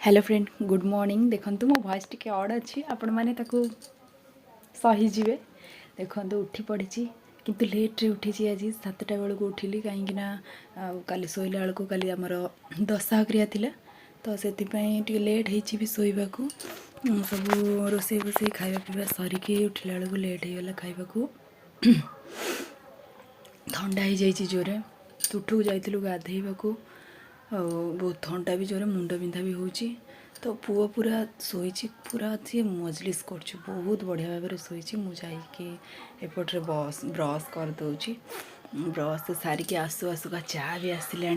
Hello friend good morning. देखो मो voice T अड अच्छी आपण मैंने सहीजे। देखो उठी पड़ी किंतु लेट्रे उठी आज 7टा बेलू उठिली कहीं काली शोला बेलू काली आमर दशहक्रिया थिला तो से लेट हो शोवा को सब रोसे बोसे खावा पीवा सरिकी उठिला बेलू लेट हो गला खावा ठंडा हो जाइए जोरे तुठू जाइलु गाधेबा बहुत थंडा भी जोरे मुंड बिंधा भी होची। तो पुओ पूरा शोची पूरा सी मजलिस कर बहुत बढ़िया भाव में शोची मुझे एपट्रे ब्रश कर दूची ब्रश सारिकी आसु आसुका चा भी आसला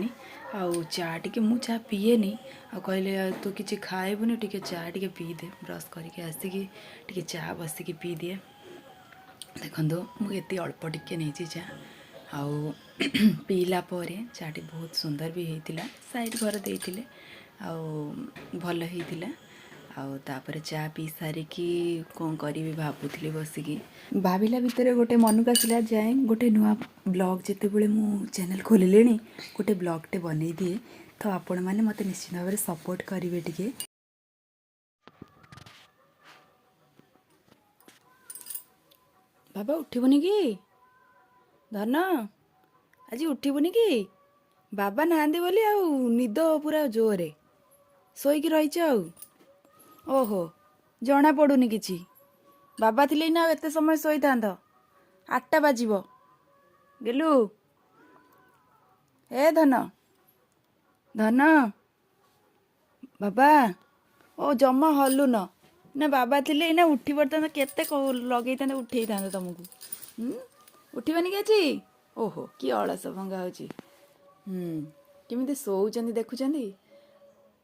चा टे मु चा पीएनी कहले तू कि खाएबुनि टे चा टे पीदे ब्रश करके आसिकी टे चा बसिकी पी दिए। देखो मुझे अल्प टिके नहीं चा आउ पीला परे चाटी बहुत सुंदर भी होता साइड घर देते भल होता आउे चा पी सारिकी कौन करी भावुली बसिकी भाविला भितर गोटे मनक आसला जाए गोटे नुआ ब्लॉग जिते बड़े मु चैनल खोलिले गोटे ब्लॉगटे बन दिए तो आपण मैंने मत निश्चित भाव में सपोर्ट करेंगे टिके। बाबा उठबुनि कि धन आज उठबुनि कि बाबा नहांती बोली निद पूरा जोरे शोक रही ओहो जना पड़ुनि किछि बाबा थिले ना एते समय शोई था 8टा बाजिबो गेलु ए धन धन बाबा ओ जमा हलु ना बाबा थिले ना उठी पड़ता केते लगे था उठे था तुमको उठबनी कि आज ओहो कि अलस भंगा हो केमी शोचंदी देखुंत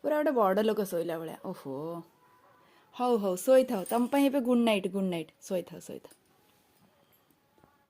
पूरा गोटे बड़ लोक शोला भाया ओहो हौ हौ शोई था तुम गुड नाइट शोई था।